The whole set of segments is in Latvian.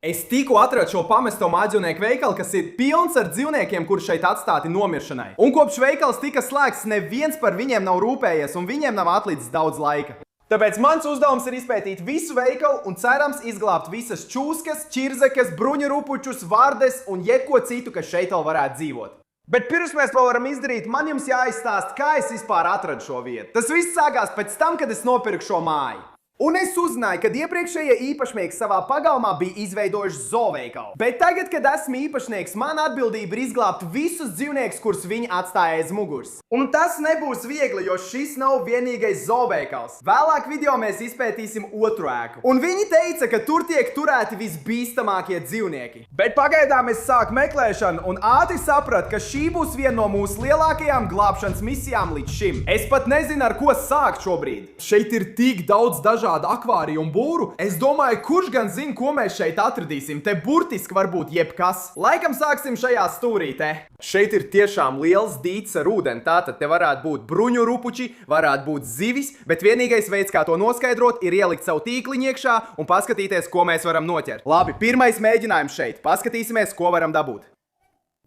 Es tikko atradu šo pamesto mājdzīvnieku veikalu, kas ir pilns ar dzīvniekiem, kuri šeit atstāti nomiršanai. Un kopš veikals tika slēgts, neviens par viņiem nav rūpējies, un viņiem nav atlicis daudz laika. Tāpēc mans uzdevums ir izpētīt visu veikalu un cerams izglābt visas čūskas, čirzekes, bruņurupučus, vardes un jebko citu, kas šeit vēl varētu dzīvot. Bet pirms mēs to varam izdarīt, man jums jāizstāst, kā es vispār atradu šo vietu. Tas viss sākās pēc tam, kad es nopirku šo māju. Un es uzzināju, ka iepriekšējie īpašnieki savā pagalmā bija izveidojuši zooveikalu. Bet tagad, kad esmu īpašnieks, man atbildība ir izglābt visus dzīvniekus, kurus viņi atstāja aiz muguras. Un tas nebūs viegli, jo šis nav vienīgais zooveikals. Vēlāk video mēs izpētīsim otru ēku. Un viņi teica, ka tur tiek turēti visbīstamākie dzīvnieki. Bet pagaidām es sāku meklēšanu un ātri sapratu, ka šī būs viena no mūsu lielākajām glābšanas misijām līdz šim. Es pat nezinu, ar ko sākt šobrīd. Šeit ir tik daudz dažādu akvāriju un būru. Es domāju, kurš gan zina, ko mēs šeit atradīsim. Te burtiski var būt jebkas. Laikam sāksim šajā stūrī te. Šeit ir tiešām liels dīts ar ūdeni. Tātad te varētu būt bruņu rupuči, varētu būt zivis, bet vienīgais veids, kā to noskaidrot, ir ielikt savu tīkliņu iekšā un paskatīties, ko mēs varam noķert. Labi, pirmais mēģinājums šeit. Paskatīsimies, ko varam dabūt.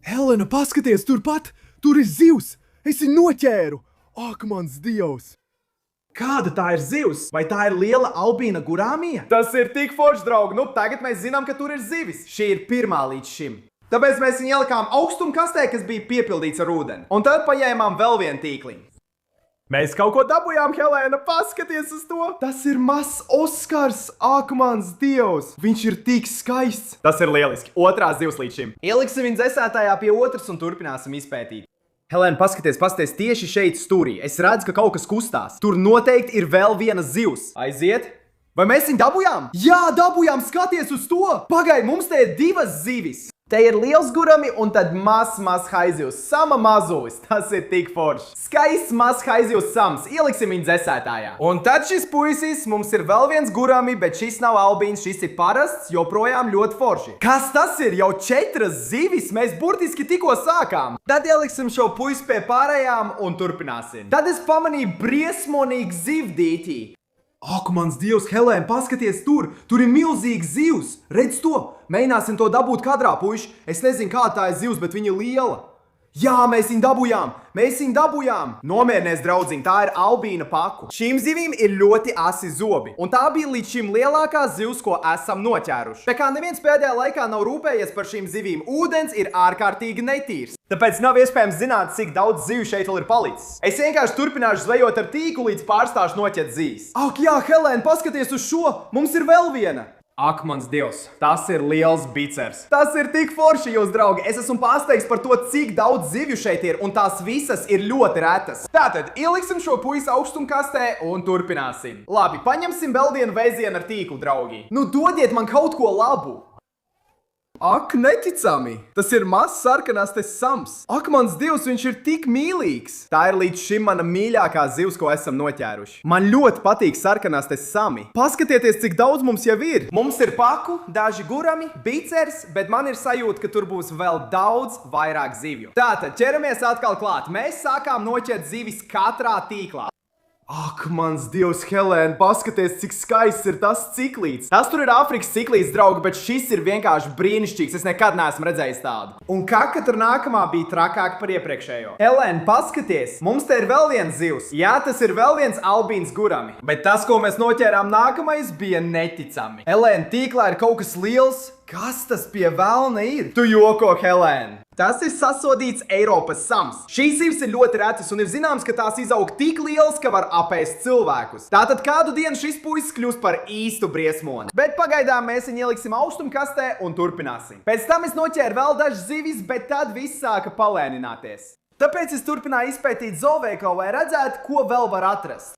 Helena, paskaties turpat! Tur ir zivs! Es viņu noķēru! Ak, mans dievs! Kāda tā ir zivs? Vai tā ir liela albīna gurāmija? Tas ir tik forši, draugi. Nu, tagad mēs zinām, ka tur ir zivis. Šī ir pirmā līdz šim. Tāpēc mēs viņu ielikām augstumkastē, kas bija piepildīts ar ūdeni. Un tad paņēmām vēl vienu tīkliņu. Mēs kaut ko dabūjām, Helēna, paskaties uz to! Tas ir mazs Oskars, ak, mans dievs! Viņš ir tik skaists! Tas ir lieliski. Otrā zivs līdz šim. Ieliksim viņu dzesētājā pie otras un turpināsim izpētīt. Helēna, paskaties tieši šeit stūrī. Es redzu, ka kaut kas kustās. Tur noteikti ir vēl viena zivs. Aiziet! Vai mēs viņu dabūjām? Jā, dabūjām! Skaties uz to! Pagaid, mums te ir divas zivis! Te ir liels gurami un tad mazs haizivs. Sama mazulis. Tas ir tik forši. Skaists mazs haizivs sams. Ieliksim viņu dzesētājā. Un tad šis puisis, mums ir vēl viens gurami, bet šis nav albīns, šis ir parasts, joprojām ļoti forši. Kas tas ir? Jau 4 zivis? Mēs burtiski tikko sākām. Tad ieliksim šo puisi pie pārējām un turpināsim. Tad es pamanīju briesmonīgu zivdītī. Ak, mans dievs, Helēna, paskaties tur! Tur ir milzīgs zivs! Redz to! Mēģināsim to dabūt kadrā, puiši! Es nezinu, kā tā ir zivs, bet viņa ir liela! Jā, mēs viņu dabūjām! Mēs viņu dabūjām! Nomierinies, draudziņ, tā ir albīna paku. Šīm zivīm ir ļoti asi zobi. Un tā bija līdz šim lielākā zivs, ko esam noķēruši. Tā kā neviens pēdējā laikā nav rūpējies par šīm zivīm, ūdens ir ārkārtīgi netīrs. Tāpēc nav iespējams zināt, cik daudz zivju šeit vēl ir palicis. Es vienkārši turpināšu zvejot ar tīklu, līdz pārstāšu noķert zīves. Ak, jā, Helēna, paskaties uz šo! Mums ir vēl viena! Ak, mans dievs, tas ir liels bicers. Tas ir tik forši, jūs draugi. Es esmu pārsteigts par to, cik daudz zivju šeit ir, un tās visas ir ļoti retas. Tātad, ieliksim šo puisi augstumkastē un turpināsim. Labi, paņemsim vēl vienu vēzienu ar tīklu, draugi. Nu, dodiet man kaut ko labu. Ak, neticami! Tas ir mazs sarkanās te sams. Ak, mans dievs, viņš ir tik mīlīgs. Tā ir līdz šim mana mīļākā zivs, ko esam noķēruši. Man ļoti patīk sarkanās te sami. Paskatieties, cik daudz mums jau ir. Mums ir paku, daži gurami, bicers, bet man ir sajūta, ka tur būs vēl daudz vairāk zivju. Tātad, ķeramies atkal klāt. Mēs sākām noķert zivis katrā tīklā. Ak, mans dievs, Helēna, paskaties, cik skaists ir tas ciklīts. Tas tur ir Āfrikas ciklīts, draugi, bet šis ir vienkārši brīnišķīgs. Es nekad neesmu redzējis tādu. Un kaka tur nākamā bija trakāka par iepriekšējo. Helēna, paskaties, mums te ir vēl viens zivs. Jā, tas ir vēl viens albīns gurami. Bet tas, ko mēs noķērām nākamais, bija neticami. Helēna, tīklā ir kaut kas liels. Kas tas pie velna ir? Tu joko, Helēna. Tas ir sasodīts Eiropas sams. Šīs zivs ir ļoti retas un ir zināms, ka tās izaug tik lielas, ka var apēst cilvēkus. Tātad kādu dienu šis puisis kļūst par īstu briesmoni. Bet pagaidām mēs viņu ieliksim augstumkastē un turpināsim. Pēc tam es noķēru vēl dažas zivis, bet tad viss sāka palēnināties. Tāpēc es turpināju izpētīt zooveikalu, lai redzētu, ko vēl var atrast.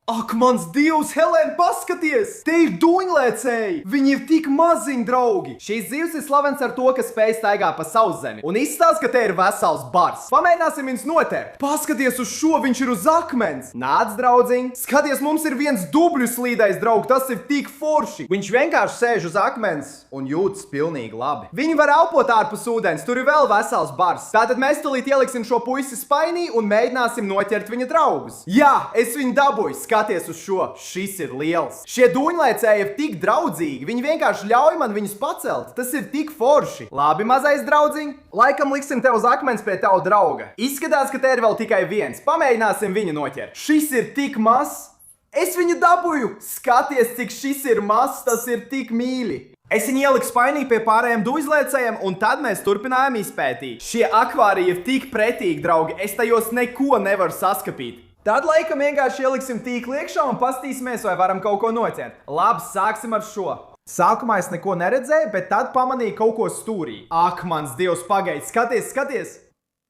Ak, mans dievs, Helēna, paskaties! Te ir duņlēcēji! Viņi ir tik maziņi, draugi! Šīs zivs ir slavens ar to, ka spēj staigāt pa sauszemi. Un izstāsta, ka te ir vesels bars. Pamēģināsim viņus notērt. Paskaties uz šo, viņš ir uz akmens. Nāc, draudziņ! Skaties, mums ir viens dubļu slīdais, draugi, tas ir tik forši. Viņš vienkārši sēž uz akmens un jūtas pilnīgi labi. Viņi var elpot ārpus ūdens, tur ir vēl vesels bars. Tātad mēs tūlīt ieliksim šo puisi spainī un mēģināsim noķert viņa draugus. Jā, es viņu dabūju. skaties uz šo, šis ir liels. Šie dūņlaicēji ir tik draudzīgi, viņi vienkārši ļauj man viņus pacelt. Tas ir tik forši. Labi, mazais draudziņ, laikam liksim tev uz akmens pie tava drauga. Izskatās, ka te ir vēl tikai viens. Pamēģināsim viņu noķert. Šis ir tik mazs. Es viņu dabūju. Skaties, cik šis ir mazs, tas ir tik mīļi. Es viņu ieliku spainī pie pārējiem dūzlēcējiem, un tad mēs turpinājām izpētīt. Šie akvāriji ir tik pretīgi, draugi, es tajos neko nevaru saskapīt. Tad laikam vienkārši ieliksim tīklu iekšā un pastīsimies, vai varam kaut ko noķert. Labi, sāksim ar šo. Sākumā es neko neredzēju, bet tad pamanīju kaut ko stūrī. Ak, mans Dievs, pagaid, skaties, skaties!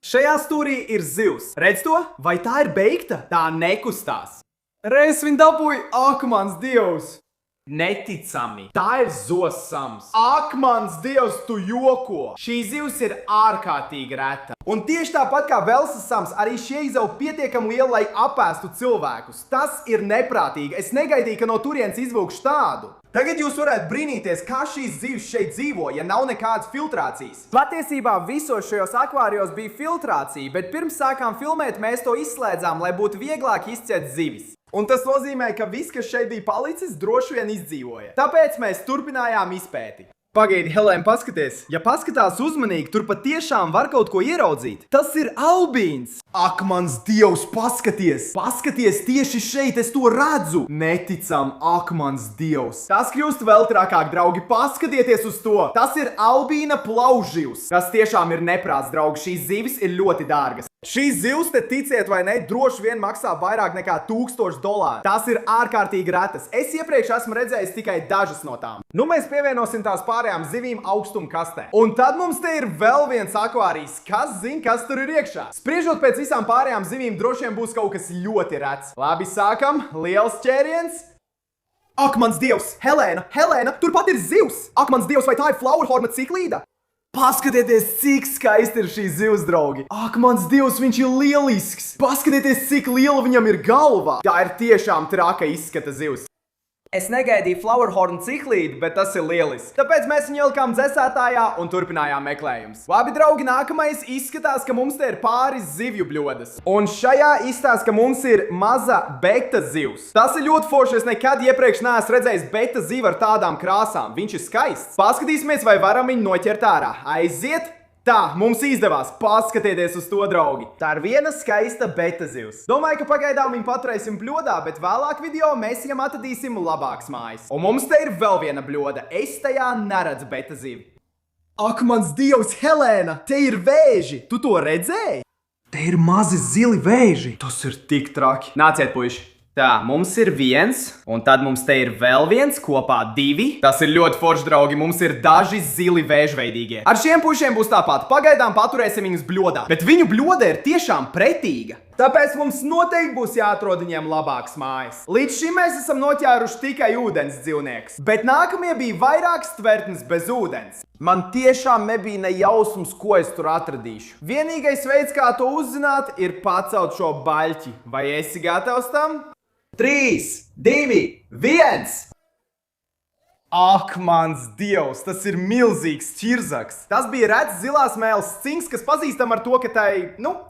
Šajā stūrī ir zivs. Redz to? Vai tā ir beigta? Tā nekustās. Reiz viņu dabūju, ak, mans Dievs! Neticami. Tā ir zosams. Ak, mans Dievs, tu joko! Šī zivs ir ārkārtīgi reta. Un tieši tāpat kā velsasams, arī šie izaug pietiekami lieli, lai apēstu cilvēkus. Tas ir neprātīgi. Es negaidīju, ka no turienes izvilkšu tādu. Tagad jūs varētu brīnīties, kā šīs zivs šeit dzīvo, ja nav nekādas filtrācijas. Patiesībā visos šajos akvārijos bija filtrācija, bet pirms sākām filmēt, mēs to izslēdzām, lai būtu vieglāk izciet zivis. Un tas nozīmē, ka viss, kas šeit bija palicis, droši vien izdzīvoja. Tāpēc mēs turpinājām izpēti. Pagaidi, Helēna, paskaties. Ja paskatās uzmanīgi, tur patiešām var kaut ko ieraudzīt. Tas ir albīns. Ak, mans Dievs, paskaties! Paskaties, tieši šeit es to redzu! Neticam, ak, mans Dievs! Tas kļūst vēl trakāk, draugi, paskatieties uz to! Tas ir albīna plauživs. Tas tiešām ir neprāts, draugi, šīs zivis ir ļoti dārgas. Šīs zivs, te ticiet vai ne, droši vien maksā vairāk nekā $1000. Tās ir ārkārtīgi retas. Es iepriekš esmu redzējis tikai dažas no tām. Nu, mēs pievienosim tās pārējām zivīm augstumkastē. Un tad mums te ir vēl viens akvārijs. Kas zina, kas tur ir iekšā? Spriežot pēc visām pārējām zivīm, droši vien būs kaut kas ļoti rets. Labi, sākam. Liels ķēriens. Ak, mans Dievs! Helēna, turpat ir zivs! Ak, mans Dievs, vai tā ir flowerhorna ciklīda? Paskatieties, cik skaisti ir šī zivs, draugi! Ak, mans Dievs, viņš ir lielisks! Paskatieties, cik liela viņam ir galva! Tā ir tiešām traka izskata zivs. Es negaidīju flowerhorn ciklīti, bet tas ir lielisks. Tāpēc mēs viņu ielikām dzesētājā un turpinājām meklējumus. Labi, draugi, nākamais izskatās, ka mums te ir pāris zivju bļodas. Un šajā izstāsta, ka mums ir maza beta zivs. Tas ir ļoti forši, es nekad iepriekš neesmu redzējis beta zivu ar tādām krāsām. Viņš ir skaists. Paskatīsimies, vai varam viņu noķert ārā. Aiziet! Tā, mums izdevās. Paskatieties uz to, draugi. Tā ir viena skaista beta zivs. Domāju, ka pagaidām viņu paturēsim bļodā, bet vēlāk video mēs viņam atradīsim labāks mājas. Un mums te ir vēl viena bļoda. Es tajā neredzu beta zivi. Ak, mans Dievs, Helēna, te ir vēži. Tu to redzēji? Te ir mazi zili vēži. Tas ir tik traki. Nāciet, puiši. Tā, mums ir viens, un tad mums te ir vēl viens, kopā 2. Tas ir ļoti forši, draugi, mums ir daži zili vēžveidīgie. Ar šiem pušiem būs tāpat, pagaidām paturēsim viņus bļodā, bet viņu bļoda ir tiešām pretīga. Tāpēc mums noteikti būs jāatrod viņiem labāks mājas. Līdz šim mēs esam noķēruši tikai ūdens dzīvniekus, bet nākamie bija vairākas tvertnes bez ūdens. Man tiešām nebija ne jausmas, ko es tur atradīšu. Vienīgais veids, kā to uzzināt, ir pacelt šo baļķi. Vai esi gatavs tam? 3, 2, 1! Ak, mans Dievs, tas ir milzīgs ķirzaks. Tas bija rets zilās mēles cinks, kas pazīstam ar to, ka tai,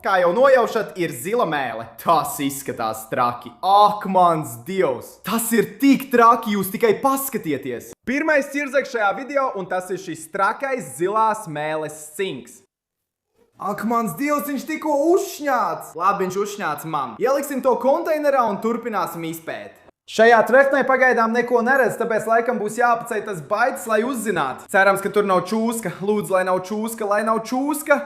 kā jau nojaušat, ir zila mēle. Tas izskatās traki. Ak, mans Dievs, tas ir tik traki, jūs tikai paskatieties. Pirmais ķirzaks šajā video, un tas ir šis trakais zilās mēles cinks. Ak, mans Dievs, viņš tikko uzšņāts! Labi, viņš uzšņāts man. Ieliksim to konteinerā un turpināsim izpēt. Šajā tvertnē pagaidām neko neredz, tāpēc laikam būs jāpaceļ tas baids, lai uzzinātu. Cerams, ka tur nav čūska. Lūdzu, lai nav čūska, lai nav čūska.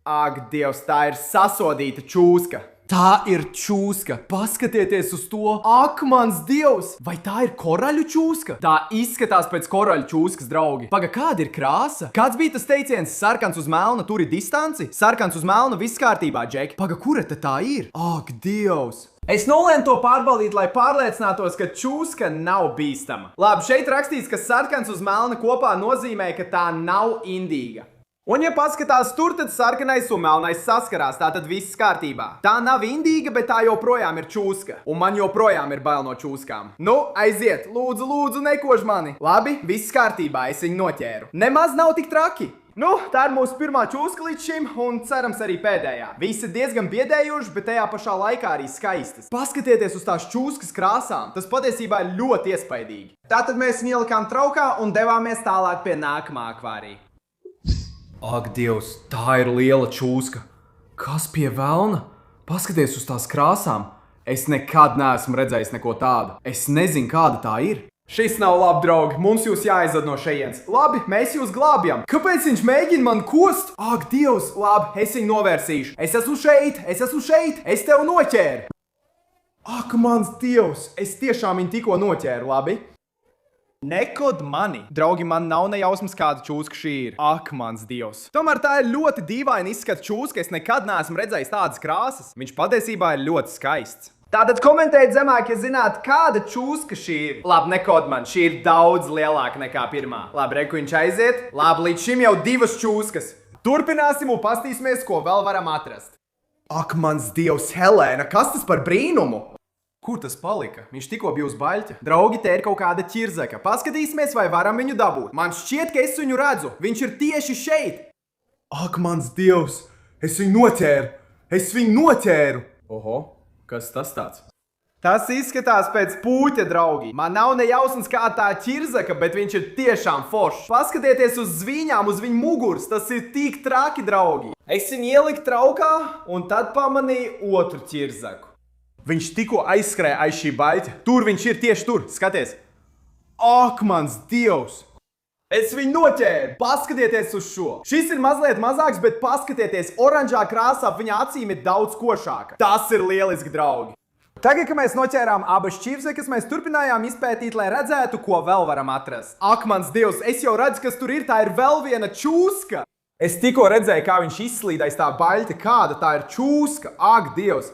Ak, Dievs, tā ir sasodīta čūska. Tā ir čūska. Paskatieties uz to. Ak, mans Dievs! Vai tā ir koraļu čūska? Tā izskatās pēc koraļu čūskas, draugi. Paga, kāda ir krāsa? Kāds bija tas teiciens? Sarkans uz melna, turi distanci? Sarkans uz melna, viss kārtībā, Džeki. Paga, kura tad tā ir? Ak, Dievs! Es nolēmu to pārbaudīt, lai pārliecinātos, ka čūska nav bīstama. Labi, šeit rakstīts, ka sarkans uz melna kopā nozīmē, ka tā nav indīga. Un, ja paskatās tur, tad sarkanais un melnais saskarās, tātad viss kārtībā. Tā nav indīga, bet tā joprojām ir čūska. Un man joprojām ir bail no čūskām. Nu, aiziet, lūdzu, nekož mani. Labi, viss kārtībā, es viņu noķēru. Nemaz nav tik traki. Nu, tā ir mūsu pirmā čūska līdz šim, un cerams arī pēdējā. Visi ir diezgan biedējoši, bet tajā pašā laikā arī skaistas. Paskatieties uz tās čūskas krāsām, tas patiesībā ir ļoti iespaidīgi. Tātad mēs viņu ielikām traukā un devāmies tālāk pie nākamā akvārija. Ak, Dievs, tā ir liela čūska. Kas pie velna? Paskaties uz tās krāsām. Es nekad neesmu redzējis neko tādu. Es nezinu, kāda tā ir. Šis nav labi, draugi. Mums jūs jāizved no šejienes. Labi, mēs jūs glābjam. Kāpēc viņš mēģina man kost? Ak, Dievs, labi, es viņu novērsīšu. Es esmu šeit, es tev noķēru. Ak, mans Dievs, es tiešām viņu tikko noķēru, labi? Nekod mani. Draugi, man nav nejausmas, kāda čūska šī ir. Ak, mans Dievs. Tomēr tā ir ļoti dīvaina izskata čūska. Es nekad neesmu redzējis tādas krāsas. Viņš patiesībā ir ļoti skaists. Tātad komentējiet zemāk, ja zināt, kāda čūska šī ir. Labi, nekod man, šī ir daudz lielāka nekā pirmā. Labi, reku viņš aiziet. Labi, līdz šim jau 2 čūskas. Turpināsim un pastīsimies, ko vēl varam atrast. Ak, mans Dievs, Helēna, kas tas par brīnumu? Kur tas palika? Viņš tikko bija uz baļķa. Draugi, te ir kaut kāda ķirzeka. Paskatīsimies, vai varam viņu dabūt. Man šķiet, ka es viņu redzu. Viņš ir tieši šeit. Ak, mans Dievs, es viņu noķēru. Oho. Kas tas tāds? Tas izskatās pēc pūķa, draugi. Man nav nejausmas, kā tā ķirzaka, bet viņš ir tiešām foršs. Paskatieties uz zviņām, uz viņa muguras. Tas ir tik traki, draugi. Es viņu ieliku traukā un tad pamanīju otru ķirzaku. Viņš tikko aizskrēja aiz šī baļķa. Tur viņš ir tieši tur. Skaties. Ak, mans Dievs! Es viņu noķēru! Paskatieties uz šo! Šis ir mazliet mazāks, bet paskatieties, oranžā krāsā viņa acīm ir daudz košāka. Tas ir lieliski, draugi! Tagad, kad mēs noķērām abas čivzekas, mēs turpinājām izpētīt, lai redzētu, ko vēl varam atrast. Ak, mans Dievs, es jau redzu, kas tur ir, tā ir vēl viena čūska! Es tikko redzēju, kā viņš izslīd aiz tā baļķa, kāda tā ir čūska! Ak, Dievs!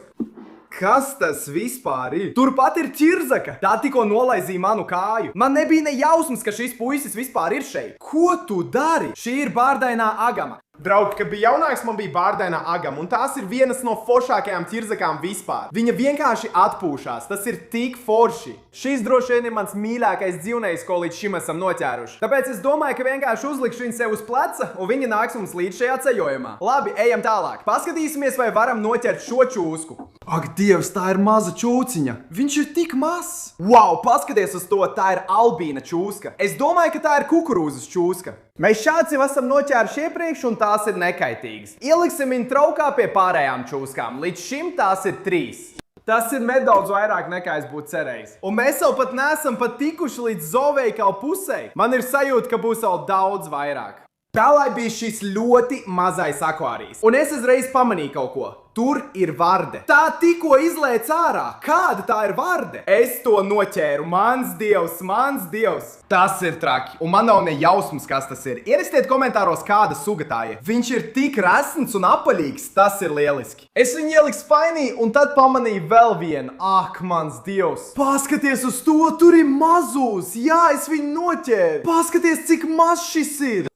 Kas tas vispār ir? Turpat ir ķirzaka. Tā tikko nolaizīja manu kāju. Man nebija nejausmas, ka šis puisis vispār ir šeit. Ko tu dari? Šī ir bārdainā agama. Draugi, kad bija jaunāks, man bija bārdainā agama, un tās ir vienas no foršākajām ķirzakām vispār. Viņa vienkārši atpūšās. Tas ir tik forši. Šis droši vien ir mans mīļākais dzīvnieks, ko līdz šim esam noķēruši. Tāpēc es domāju, ka vienkārši uzlikšu viņu sev uz pleca, un viņa nāks mums līdz šajā ceļojumā. Labi, ejam tālāk. Paskatīsimies, vai varam noķert šo čūsku. Ak, Dievs, tā ir maza čūciņa. Viņš ir tik mazs. Wow, paskaties uz to, tā ir albīna čūska. Es domāju, ka tā ir kukurūzas čūska. Mēs šāds jau esam noķēruši iepriekš, un tās ir nekaitīgas. Ieliksim viņu traukā pie pārējām čūskām. Līdz šim tās ir 3. Tas ir nedaudz vairāk nekā es būtu cerējis. Un mēs jau pat neesam pat tikuši līdz zooveikalu pusei. Man ir sajūta, ka būs vēl daudz vairāk. Tālāk bija šis ļoti mazais akvārijas. Un es uzreiz pamanīju kaut ko. Tur ir varde. Tā tikko izlēc ārā. Kāda tā ir varde? Es to noķēru. Mans Dievs, mans Dievs. Tas ir traki. Un man nav ne jausmas, kas tas ir. Ierakstiet komentāros, kāda suga tā ir. Viņš ir tik resns un apaļīgs. Tas ir lieliski. Es viņu ieliku spainī un tad pamanīju vēl vienu. Ak, mans Dievs. Paskaties uz to, tur ir mazūs. Jā, es viņu noķēru. Paskaties, cik maz šis ir.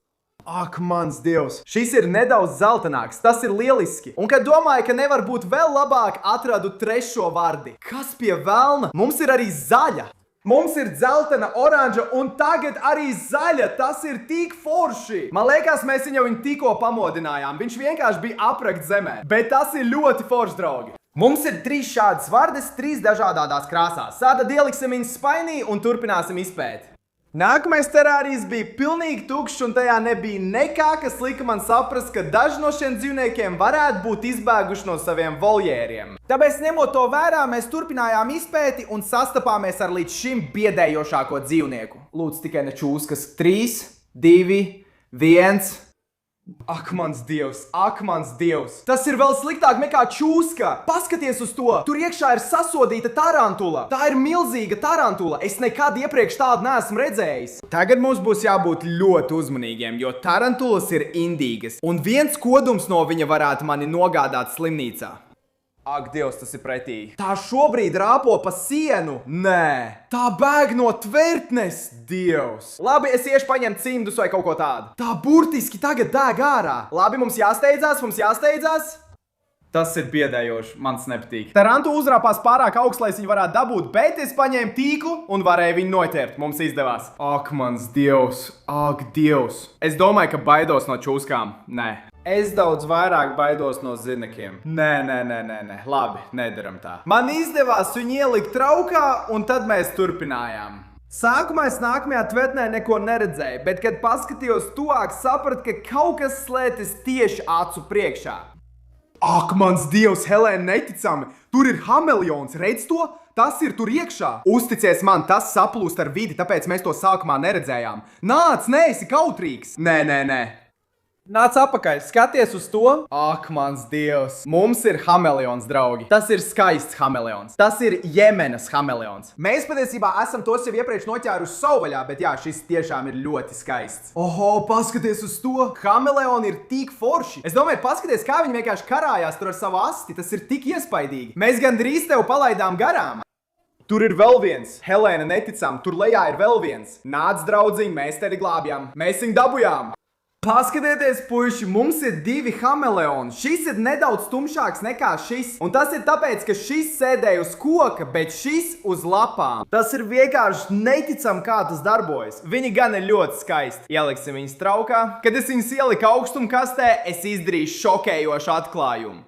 Ak, mans Dievs, šis ir nedaudz zeltaināks, tas ir lieliski. Un, kad domāju, ka nevar būt vēl labāk, atradu 3. vardi. Kas pie velna? Mums ir arī zaļa. Mums ir dzeltena, oranža un tagad arī zaļa. Tas ir tik forši. Man liekas, mēs viņu tikko pamodinājām. Viņš vienkārši bija aprakt zemē. Bet tas ir ļoti forši, draugi. Mums ir 3 šādas vardes, 3 dažādās krāsās. Tātad ieliksim viņus spainī un turpināsim izpēti. Nākamais terārijs bija pilnīgi tukšs, un tajā nebija nekā, kas lika man saprast, ka daži no šiem dzīvniekiem varētu būt izbēguši no saviem voljēriem. Tāpēc, ņemot to vērā, mēs turpinājām izpēti un sastapāmies ar līdz šim biedējošāko dzīvnieku. Lūdzu, tikai ne čūskas. 3, 2, 1... Ak, mans Dievs, ak, mans Dievs. Tas ir vēl sliktāk nekā čūska. Paskaties uz to. Tur iekšā ir sasodīta tarantula. Tā ir milzīga tarantula. Es nekad iepriekš tādu neesmu redzējis. Tagad mums būs jābūt ļoti uzmanīgiem, jo tarantulas ir indīgas. Un viens kodums no viņa varētu mani nogādāt slimnīcā. Ak, Dievs, tas ir pretīgi. Tā šobrīd rāpo pa sienu. Nē, tā bēg no tvertnes. Dievs. Labi, es iešu paņemt cimdus vai kaut ko tādu. Tā burtiski tagad dēg ārā. Labi, mums jāsteidzās. Tas ir biedējoši, man tas nepatīk. Tarantu uzrāpās pārāk augsts, lai viņi varētu dabūt, bet es paņēmu tīklu un varēju viņu noķert. Mums izdevās. Ak, mans dievs, ak, dievs. Es domāju, ka baidos no čūskām. Nē. Es daudz vairāk baidos no zinekiem. Nē. Labi, nedaram tā. Man izdevās viņu ielikt traukā, un tad mēs turpinājām. Sākumā es nākamajā tvetnē neko neredzēju, bet, kad paskatījos tuvāk, sapratu, ka kaut kas slēpjas tieši acu priekšā. Ak, mans dievs, Helēna, neticami! Tur ir hameleons, redz to? Tas ir tur iekšā. Uzticies man, tas saplūst ar vidi, tāpēc mēs to sākumā neredzējām. Nāc, neesi kautrīgs! Nē. Nāc apakaļ, skaties uz to. Ak, mans dievs. Mums ir hameleons, draugi. Tas ir skaists hameleons. Tas ir Jemenas hameleons. Mēs patiesībā esam tos jau iepriekš noķēruši savvaļā, bet jā, šis tiešām ir ļoti skaists. Oho, paskaties uz to. Hameleoni ir tik forši. Es domāju, paskaties, kā viņi vienkārši karājās tur ar savu asti. Tas ir tik iespaidīgi. Mēs gandrīz tev palaidām garām. Tur ir vēl viens. Helēna, neticam, tur lejā ir vēl viens. Nāc, draudziņ, mēs tevi glābjām. Mēs viņu dabujām. Paskatieties, puiši, mums ir 2 hameleoni. Šis ir nedaudz tumšāks nekā šis. Un tas ir tāpēc, ka šis sēdēja uz koka, bet šis uz lapām. Tas ir vienkārši neticam, kā tas darbojas. Viņi gan ir ļoti skaisti. Ieliksim viņus traukā. Kad es viņus ieliku augstumkastē, es izdarīšu šokējošu atklājumu.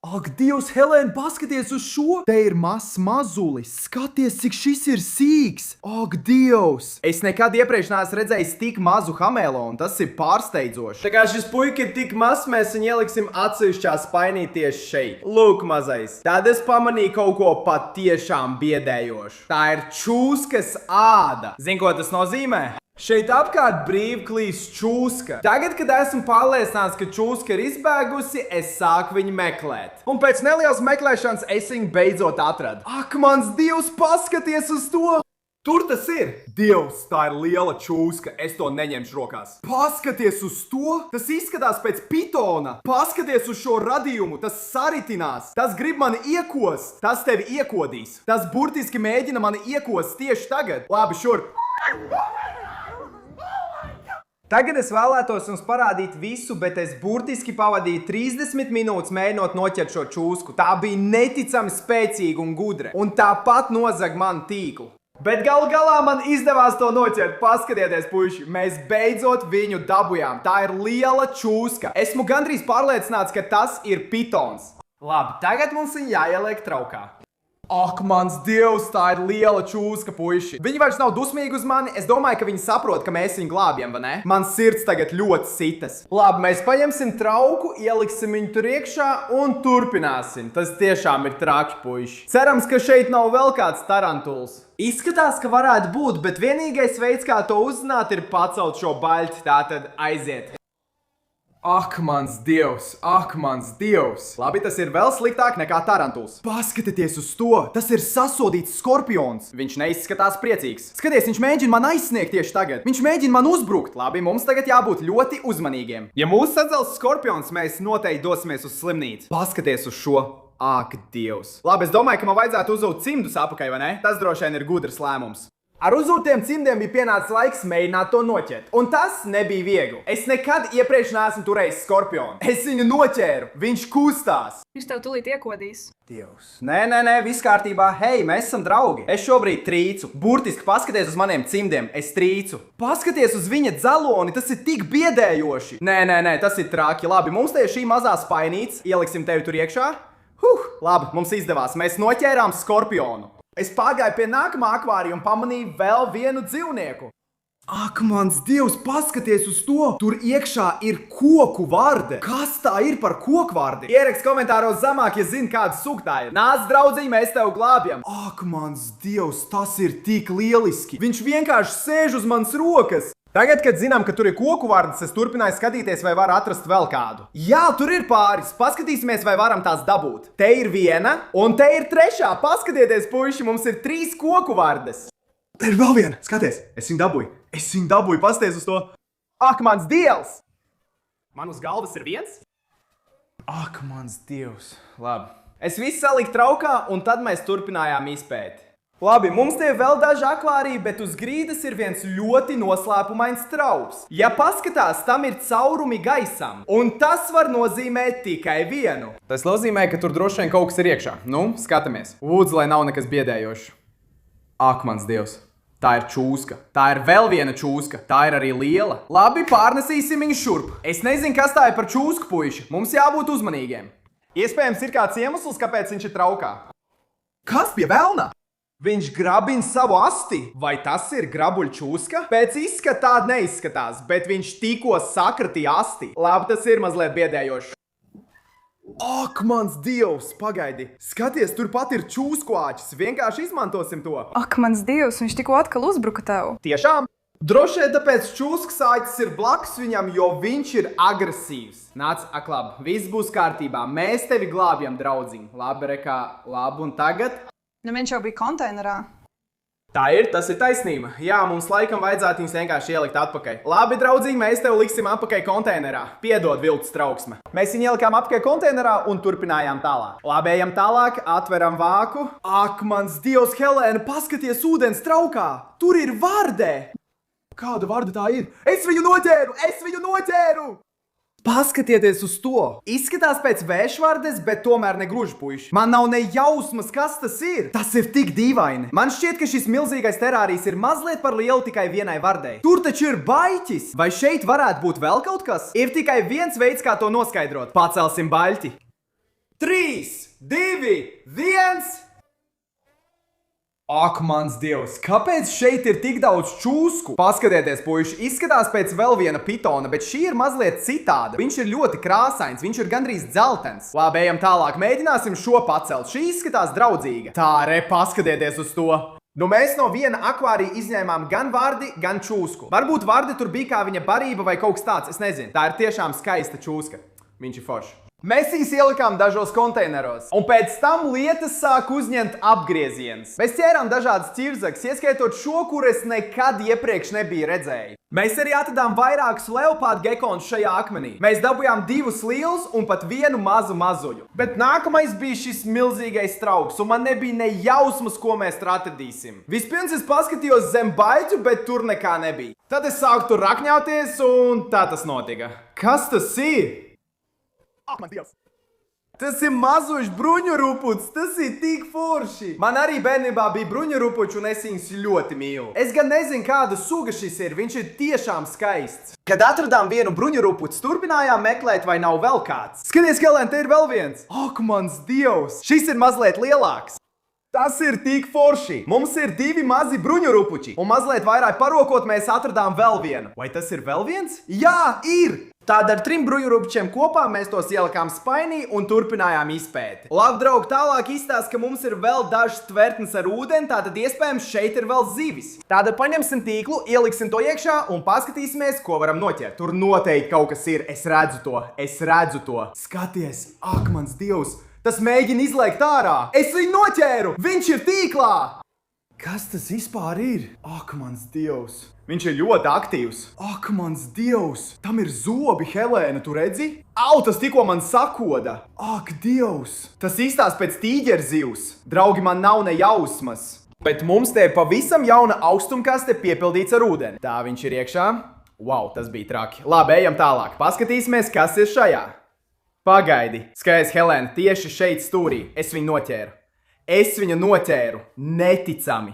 Ak, Dievs, Helēna, paskaties uz šo! Te ir mazs mazulis. Skaties, cik šis ir sīks. Ak, Dievs! Es nekad iepriekš neesmu redzējis tik mazu hameleonu. Tas ir pārsteidzoši. Tā kā šis puika ir tik mazs, mēs viņu ieliksim atsevišķā spainī tieši šeit. Lūk, mazais. Tad es pamanīju kaut ko patiešām biedējošu. Tā ir čūskas āda. Zini, ko tas nozīmē? Šeit apkārt brīvi klīst čūska. Tagad, kad esmu pārliecināts, ka čūska ir izbēgusi, es sāku viņu meklēt. Un pēc nelielas meklēšanas es viņu beidzot atradu. Ak, mans Dievs, paskaties uz to! Tur tas ir! Dievs, tā ir liela čūska, es to neņemšu rokās. Paskaties uz to! Tas izskatās pēc pitona! Paskaties uz šo radījumu, tas saritinās! Tas grib mani iekost! Tas tevi iekodīs! Tas burtiski mēģina mani iekost tieši tagad! Labi, šurp! Tagad es vēlētos jums parādīt visu, bet es burtiski pavadīju 30 minūtes mēģinot noķert šo čūsku. Tā bija neticami spēcīga un gudra. Un tāpat nozag man tīklu. Bet galu galā man izdevās to noķert. Paskatieties, puiši, mēs beidzot viņu dabujām. Tā ir liela čūska. Esmu gandrīz pārliecināts, ka tas ir pitons. Labi, tagad mums viņa jāieliek traukā. Ak, mans Dievs, tā ir liela čūska, puiši. Viņi vairs nav dusmīgi uz mani. Es domāju, ka viņi saprot, ka mēs viņu glābjam, vai ne? Man sirds tagad ļoti sitas. Labi, mēs paņemsim trauku, ieliksim viņu tur iekšā un turpināsim. Tas tiešām ir traki, puiši. Cerams, ka šeit nav vēl kāds tarantuls. Izskatās, ka varētu būt, bet vienīgais veids, kā to uzzināt, ir pacelt šo baļķi, tātad aiziet. Ak, mans Dievs, ak, mans Dievs! Labi, tas ir vēl sliktāk nekā tarantuls. Paskatieties uz to! Tas ir sasodīts skorpions. Viņš neizskatās priecīgs. Skaties, viņš mēģina man aizsniegt tieši tagad. Viņš mēģina man uzbrukt. Labi, mums tagad jābūt ļoti uzmanīgiem. Ja mūs sadzels skorpions, mēs noteikti dosimies uz slimnīcu. Paskaties uz šo. Ak, Dievs! Labi, es domāju, ka man vajadzētu uzūt cimdus apakaļ, vai ne? Tas droši vien ir gudrs lēmums. Ar uzūtiem cimdiem bija pienācis laiks mēģināt to noķert. Un tas nebija viegli. Es nekad iepriekš neesmu turējis skorpionu. Es viņu noķēru. Viņš kustās. Viņš tev tūlīt iekodīs. Dievs. Nē, viss kārtībā. Hei, mēs esam draugi. Es šobrīd trīcu. Burtiski paskaties uz maniem cimdiem. Es trīcu. Paskaties uz viņa dzeloni. Tas ir tik biedējoši. Nē, tas ir traki. Labi, mums te ir šī mazā spainīca. Ieliksim tevi tur iekšā. Labi, mums izdevās. Mēs noķērām skorpionu. Es pārgāju pie nākamā akvārija un pamanīju vēl vienu dzīvnieku. Ak, mans Dievs, paskaties uz to! Tur iekšā ir koku varde. Kas tā ir par kokvardi? Ierakst komentāros zemāk, ja zini, kāda suga tā ir. Nāc, draudziņ, mēs tev glābjam. Ak, mans Dievs, tas ir tik lieliski. Viņš vienkārši sēž uz manas rokas. Tagad, kad zinām, ka tur ir koku vardas, es turpināju skatīties, vai var atrast vēl kādu. Jā, tur ir pāris. Paskatīsimies, vai varam tās dabūt. Te ir viena, un te ir trešā. Paskatieties, puiši, mums ir 3 koku vardas. Te ir vēl viena. Skaties, es viņu dabūju. Pasties uz to. Ak, mans Dievs! Man uz galvas ir viens? Ak, mans Dievs. Labi. Es visu saliku traukā, un tad mēs turpinājām izpēti. Labi, mums te ir vēl daži akvāriji, bet uz grīdas ir viens ļoti noslēpumains trauks. Ja paskatās, tam ir caurumi gaisam, un tas var nozīmēt tikai vienu. Tas nozīmē, ka tur droši vien kaut kas ir iekšā. Nu, skatāmies. Lūdzu, lai nav nekas biedējošs. Ak, mans Dievs. Tā ir čūska. Tā ir vēl viena čūska. Tā ir arī liela. Labi, pārnesīsim viņu šurp. Es nezinu, kas tā ir par čūsku, puiši. Mums jābūt uzmanīgiem. Iespējams, ir kāds iemesls, kāpēc viņš ir traukā. Kas pie velna? Viņš grabina savu asti. Vai tas ir grabuļčūska? Pēc izskata tāda neizskatās, bet viņš tikko sakratīja asti. Labi, tas ir mazliet biedējoši. Ak, mans Dievs, pagaidi. Skaties, turpat ir čūskvāķis. Vienkārši izmantosim to. Ak, mans Dievs, viņš tikko atkal uzbruka tev. Tiešām? Droši vien tāpēc čūskasāķis ir blakus viņam, jo viņš ir agresīvs. Nāc, ak, labi, viss būs kārtībā. Mēs tevi glābjam, draudziņ. Labi, rekā, labi, un tagad? Nu, viņš jau bija konteinerā. Tā ir, tas ir taisnība. Jā, mums laikam vajadzētu viņus vienkārši ielikt atpakaļ. Labi, draudziņ, mēs tev liksim atpakaļ konteinerā. Piedod, viltus trauksme. Mēs viņu ielikām atpakaļ konteinerā un turpinājām tālāk. Labi, ejam tālāk, atveram vāku. Ak, mans Dievs, Helēna, paskaties ūdens traukā. Tur ir vardē. Kāda varda tā ir? Es viņu noķēru! Es viņu noķēru! Paskatieties uz to! Izskatās pēc vēšvardes, bet tomēr negluži, puiši. Man nav ne jausmas, kas tas ir. Tas ir tik dīvaini. Man šķiet, ka šis milzīgais terārijs ir mazliet par lielu tikai vienai vardei. Tur taču ir baļķis! Vai šeit varētu būt vēl kaut kas? Ir tikai viens veids, kā to noskaidrot. Pacelsim baļķi. 3, 2, 1... Ak, mans Dievs, kāpēc šeit ir tik daudz čūsku? Paskatieties, puiši, izskatās pēc vēl viena pitona, bet šī ir mazliet citāda. Viņš ir ļoti krāsains, viņš ir gandrīz dzeltens. Labi, ejam tālāk, mēģināsim šo pacelt. Šī izskatās draudzīga. Tā, re, paskatieties uz to. Nu, mēs no viena akvārija izņēmām gan vardi, gan čūsku. Varbūt vardi tur bija kā viņa barība vai kaut kas tāds, es nezinu. Tā ir tiešām skaista čūska. Viņš ir foršs. Mēs viņus ielikām dažos konteineros, un pēc tam lietas sāk uzņemt apgrieziens. Mēs ķērām dažādas ķirzakas, ieskaitot šo, kur es nekad iepriekš nebiju redzējis. Mēs arī atradām vairākus leopārdu gekonus šajā akmenī. Mēs dabujām 2 lielus un pat vienu mazu mazuļu. Bet nākamais bija šis milzīgais trauks, un man nebija ne jausmas, ko mēs tur atradīsim. Vispirms es paskatījos zem baļķu, bet tur nekā nebija. Tad es sāku tur rakņauties, un tā tas notika. Kas tas ir? Ak, man Dievs! Tas ir mazuļš bruņuruputs, tas ir tik forši! Man arī bērnībā bija bruņurupuči, un es viņus ļoti mīlu. Es gan nezinu, kāda suga šis ir, viņš ir tiešām skaists. Kad atradām vienu bruņurupuci, turpinājām meklēt, vai nav vēl kāds. Skaties, Helēna, te ir vēl viens! Ak, mans Dievs! Šis ir mazliet lielāks. Tas ir tik forši! Mums ir 2 mazi bruņurupuči, un mazliet vairāk parokot mēs atradām vēl vienu. Vai tas ir vēl viens? Jā, ir! Tātad ar 3 bruņurupučiem kopā mēs tos ielikām spainī un turpinājām izpēti. Labi, draugi, tālāk izstāst, ka mums ir vēl dažas tvertnes ar ūdeni, tātad iespējams šeit ir vēl zivis. Tātad paņemsim tīklu, ieliksim to iekšā un paskatīsimies, ko varam noķert. Tur noteikti kaut kas ir, es redzu to. Skaties, ak, mans Dievs! Tas mēģina izlaikt ārā! Es viņu noķēru! Viņš ir tīklā! Kas tas vispār ir? Ak, mans Dievs! Viņš ir ļoti aktīvs. Ak, mans Dievs! Tam ir zobi, Helēna, tu redzi? Au, tas tikko man sakoda! Ak, Dievs! Tas izstās pēc tīģerzivs. Draugi, man nav ne jausmas. Bet mums te ir pavisam jauna augstumkaste piepildīts ar ūdeni. Tā viņš ir iekšā. Wow, tas bija traki. Labi, ejam tālāk. Paskatīsimies, kas ir šajā. Pagaidi, skaties, Helēna, tieši šeit stūrī. Es viņu noķēru. Neticami.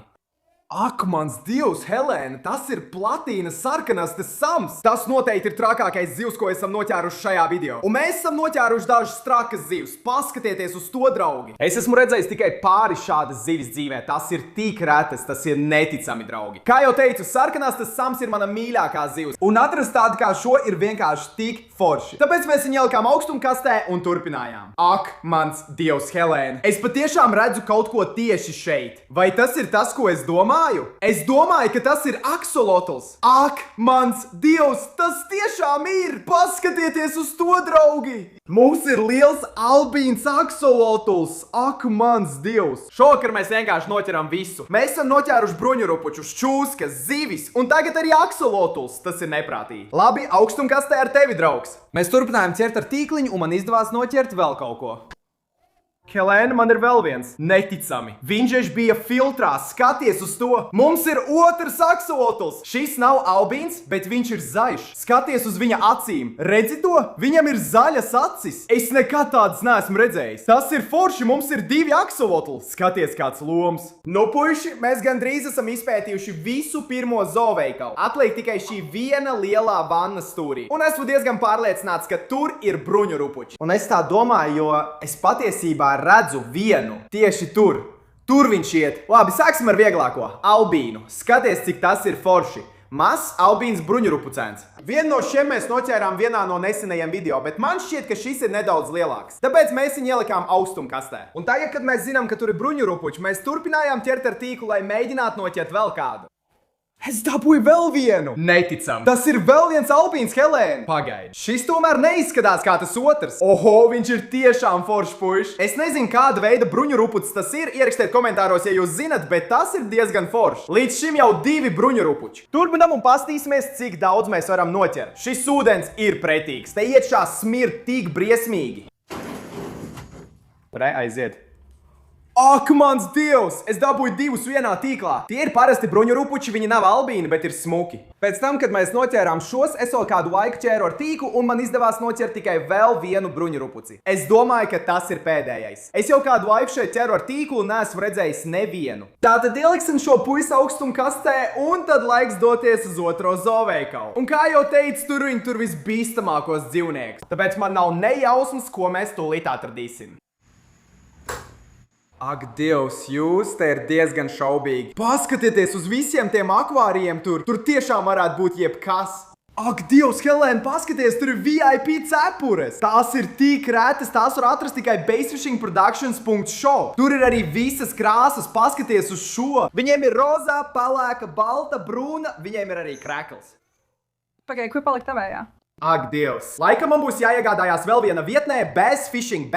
Ak, mans Dievs, Helēna, tas ir platīnas sarkanastes sams. Tas noteikti ir trakākais zivs, ko esam noķēruši šajā video. Un mēs esam noķēruši dažas trakas zivs. Paskatieties uz to, draugi. Es esmu redzējis tikai pāris šādas zivis dzīvē. Tas ir tik retas, tas ir neticami, draugi. Kā jau teicu, sarkanastes sams ir mana mīļākā zivs. Un atrast tādu kā šo ir vienkārši tik forši. Tāpēc mēs viņu ielikām augstumkastē un turpinājām. Ak, mans Dievs, Helēna. Es patiešām redzu kaut ko tieši šeit. Vai tas ir tas, ko es domāju? Es domāju, ka tas ir aksolotls. Ak, mans Dievs, tas tiešām ir! Paskatieties uz to, draugi! Mums ir liels albīns aksolotls. Ak, mans Dievs! Šovakar mēs vienkārši noķeram visu. Mēs esam noķēruši bruņurupučus, čūskas, zivis un tagad arī aksolotls. Tas ir neprātīgi. Labi, augstumkastē ar tevi, draugs. Mēs turpinājām ķert ar tīkliņu un man izdevās noķert vēl kaut ko. Helēna, man ir vēl viens. Neticami. Viņš bija filtrā. Skaties uz to. Mums ir otrs aksolotls. Šis nav albīns, bet viņš ir zaļš. Skaties uz viņa acīm. Redzi to? Viņam ir zaļas acis. Es nekad tādas neesmu redzējis. Tas ir forši. Mums ir 2 aksolotli. Skaties, kāds loms. Nu, puiši, mēs gandrīz esam izpētījuši visu pirmo zooveikalu. Atliek tikai šī viena lielā vannas stūrī. Un esmu diezgan pārliecināts, ka tur ir bruņu rupuči. Un es tā domāju, jo es patiesībā redzu vienu tieši tur. Tur viņš iet. Labi, sāksim ar vieglāko. Albīnu. Skaties, cik tas ir forši. Mazs albīns bruņurupucēns. Vienu no šiem mēs noķērām vienā no nesenajiem video, bet man šķiet, ka šis ir nedaudz lielāks. Tāpēc mēs viņu ielikām augstumkastē. Un tagad, kad mēs zinām, ka tur ir bruņurupuči, mēs turpinājām ķert ar tīklu, lai mēģinātu noķert vēl kādu. Es dabūju vēl vienu! Neticam! Tas ir vēl viens albīns, Helēna! Pagaidi! Šis tomēr neizskatās kā tas otrs! Oho, viņš ir tiešām foršs puišs! Es nezinu, kāda veida bruņurupucis tas ir, ierakstiet komentāros, ja jūs zinat, bet tas ir diezgan foršs. Līdz šim jau 2 bruņurupuči. Turpinam un pastīsimies, cik daudz mēs varam noķert. Šis ūdens ir pretīgs. Te iekšā smirt tik briesmīgi. Aiziet! Ak, mans Dievs! Es dabūju 2 vienā tīklā. Tie ir parasti bruņurupuči, viņi nav albīni, bet ir smuki. Pēc tam, kad mēs noķērām šos, es vēl kādu laiku ķēru ar tīklu, un man izdevās noķert tikai vēl vienu bruņurupuci. Es domāju, ka tas ir pēdējais. Es jau kādu laiku šeit ķēru ar tīklu un neesmu redzējis nevienu. Tātad ieliksim šo puisi augstumkastē, un tad laiks doties uz otro zooveikalu. Un kā jau teicu, tur viņi tur visbīstamākos dzīvniekus. Tāpēc man nav nejausmas, ko mēs tūlīt atradīsim. Ak, Dievs, jūs te ir diezgan šaubīgi. Paskatieties uz visiem tiem akvārijiem tur. Tur tiešām varētu būt jebkas. Ak, Dievs, Helēna, paskaties, tur ir VIP cepures. Tās ir tik rētas, tās var atrast tikai basefishingproductions.show. Tur ir arī visas krāsas, paskaties uz šo. Viņiem ir rozā, palēka, balta, brūna, viņiem ir arī krekls. Pagaid, kur palika tavējā? Ak, Dievs! Laikam man būs jāiegādājās vēl viena vietnē Bass Fishing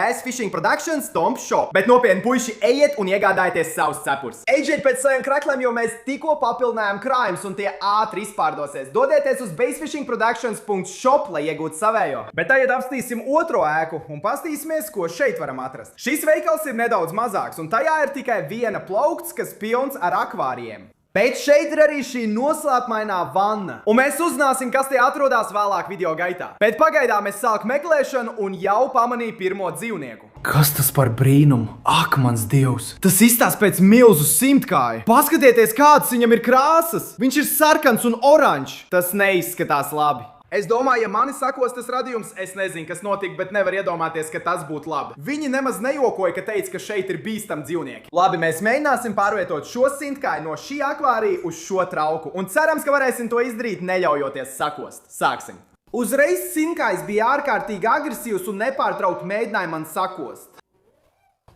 Productions Tom's Shop. Bet nopietni, puiši, ejiet un iegādājieties savus cepurs. Ejiet pēc saviem krekliem, jo mēs tikko papildinājām krājumus un tie ātri izpārdosies. Dodieties uz basefishingproductions.shop, lai iegūtu savējo. Bet tagad apstīsim otro ēku un pastīsimies, ko šeit varam atrast. Šis veikals ir nedaudz mazāks un tajā ir tikai viena plaukts, kas pilns ar akvārijiem. Bet šeit ir arī šī noslēpmainā vanna. Un mēs uzzināsim, kas te atrodas vēlāk video gaitā. Bet pagaidām es sāku meklēšanu un jau pamanīju pirmo dzīvnieku. Kas tas par brīnumu? Ak, mans Dievs! Tas izstāsta pēc milzu simtkāju. Paskatieties, kādas viņam ir krāsas! Viņš ir sarkans un oranžs. Tas neizskatās labi. Es domāju, ja mani sakos tas radījums, es nezinu, kas notika, bet nevar iedomāties, ka tas būtu labi. Viņi nemaz nejokoja, ka teica, ka šeit ir bīstami dzīvnieki. Labi, mēs mēģināsim pārvietot šo simtkāju no šī akvārija uz šo trauku. Un cerams, ka varēsim to izdarīt, neļaujoties sakost. Sāksim. Uzreiz simtkājs bija ārkārtīgi agresīvs un nepārtraukti mēģināja man sakost.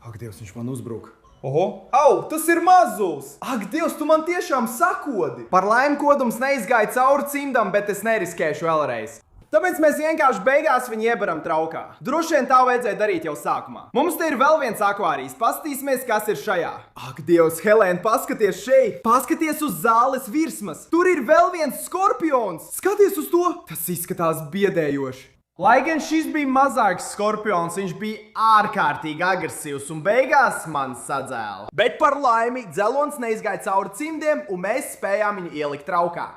Ak, Dievs, viņš man uzbruka. Oho! Au, tas ir mazulis! Ak, Dievs, tu man tiešām sakodi! Par laimi kodums neizgāja cauri cimdam, bet es neriskēšu vēlreiz. Tāpēc mēs vienkārši beigās viņu iebaram traukā. Droši vien tā vajadzēja darīt jau sākumā. Mums te ir vēl viens akvārijas. Paskatīsimies, kas ir šajā. Ak, Dievs, Helēna, paskaties šeit! Paskaties uz zāles virsmas! Tur ir vēl viens skorpions! Skaties uz to! Tas izskatās biedējoši. Lai gan šis bija mazāks skorpions, viņš bija ārkārtīgi agresīvs un beigās man sadzēla. Bet par laimi dzelons neizgāja cauri cimdiem un mēs spējām viņu ielikt traukā.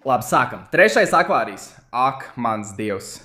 Labi, sākam. Trešais akvārijas. Ak, mans Dievs.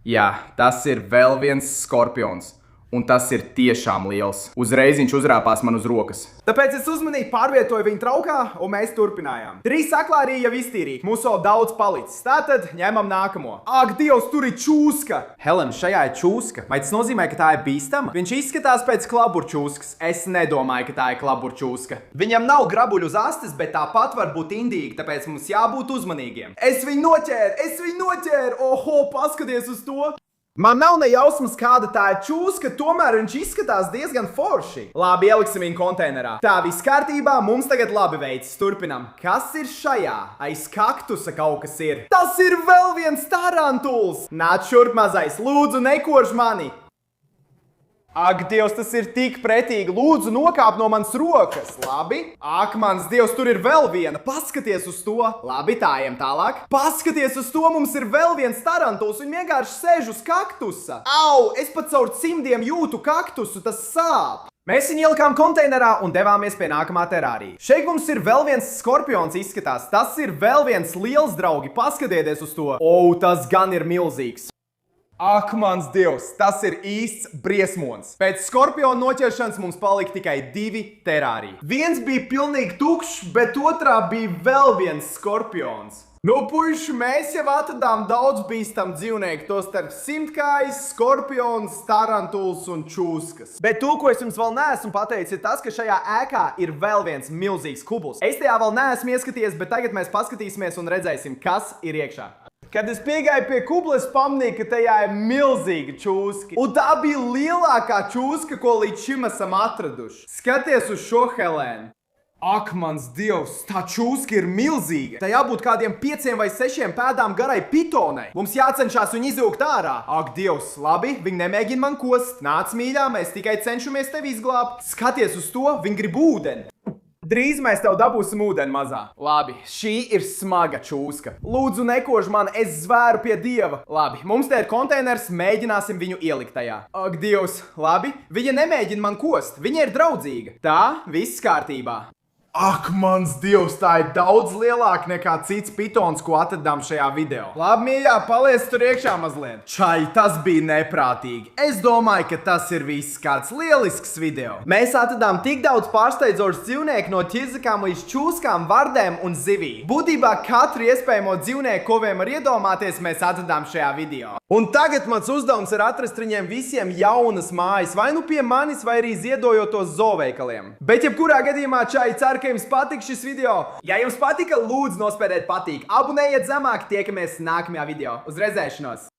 Jā, tas ir vēl viens skorpions. Un tas ir tiešām liels. Uzreiz viņš uzrāpās man uz rokas. Tāpēc es uzmanīgi pārvietoju viņu traukā, un mēs turpinājām. 3 akvārija jau iztīrīja. Mums vēl daudz palicis. Tātad ņemam nākamo. Ak, Dievs, tur ir čūska! Helen, šajā ir čūska. Vai tas nozīmē, ka tā ir bīstama? Viņš izskatās pēc klaburčūskas. Es nedomāju, ka tā ir klaburčūska. Viņam nav grabuļu uz astes, bet tāpat var būt indīgi, tāpēc mums jābūt uzmanīgiem. Es viņu noķēru! Oho, paskaties uz to! Man nav ne jausmas, kāda tā ir čūska, tomēr viņš izskatās diezgan forši. Labi, ieliksim viņu konteinerā. Tā, viss kārtībā, mums tagad labi veids. Turpinam. Kas ir šajā? Aiz kaktusa kaut kas ir. Tas ir vēl viens tarantuls! Nāc šurp, mazais, lūdzu, nekož mani! Ak, Dievs, tas ir tik pretīgi. Lūdzu, nokāp no manas rokas. Labi. Ak, mans Dievs, tur ir vēl viena. Paskaties uz to. Labi, tā ejam tālāk. Paskaties uz to, mums ir vēl viens tarantuls. Viņa vienkārši sēž uz kaktusa. Au, es pat caur cimdiem jūtu kaktusu, tas sāp. Mēs viņu ielikām konteinerā un devāmies pie nākamā terārija. Šeit mums ir vēl viens skorpions izskatās. Tas ir vēl viens liels, draugi. Paskatieties uz to. O, tas gan ir milzīgs. Ak, mans Dievs, tas ir īsts briesmons. Pēc skorpiona noķeršanas mums palika tikai 2 terāriji. Viens bija pilnīgi tukšs, bet otrā bija vēl viens skorpions. Nu, puiši, mēs jau atradām daudz bīstam dzīvnieku, to starp simtkājs, skorpions, tarantuls un čūskas. Bet to, ko es jums vēl neesmu pateicis, ir tas, ka šajā ēkā ir vēl viens milzīgs kubuls. Es tajā vēl neesmu ieskaties, bet tagad mēs paskatīsimies un redzēsim, kas ir iekšā. Kad es piegāju pie kubla, es pamanīju, ka tajā ir milzīga čūska. Un tā bija lielākā čūska, ko līdz šim esam atraduši. Skaties uz šo Helēnu. Ak, mans Dievs, tā čūska ir milzīga. Tā jābūt kādiem 5 vai 6 pēdām garai pitonai. Mums jācenšas viņu izvilkt ārā. Ak, Dievs, labi, viņi nemēģina man kost. Nāc, mīļā, mēs tikai cenšamies tevi izglābt. Skaties uz to, viņi grib ūdeni. Drīz mēs tev dabūsim ūdeni, mazā. Labi, šī ir smaga čūska. Lūdzu, nekož man, es zvēru pie Dieva. Labi, mums te ir konteiners, mēģināsim viņu ielikt tajā. Ak, Dievs, labi, viņa nemēģina man kost, viņa ir draudzīga. Tā, viss kārtībā. Ak, mans Dievs, tā ir daudz lielāka nekā cits pitons, ko atradām šajā video. Labi, mīļā, paliec tur iekšā mazliet. Čai, tas bija neprātīgi. Es domāju, ka tas ir viss kāds lielisks video. Mēs atradām tik daudz pārsteidzošs dzīvnieku no ķirzakām līdz čūskām, vardēm un zivīm. Būtībā katru iespējamo dzīvnieku, ko vien var iedomāties, mēs atradām šajā video. Un tagad mans uzdevums ir atrast viņiem visiem jaunas mājas, vai nu pie manis, vai arī ziedojot tos zooveikaliem. Bet jebkurā gadījumā, čai, ceru, ka jums patika šis video. Ja jums patika, lūdzu nospēdiet patīk. Abonējiet zemāk, tiekamies nākamajā video. Uz redzēšanos!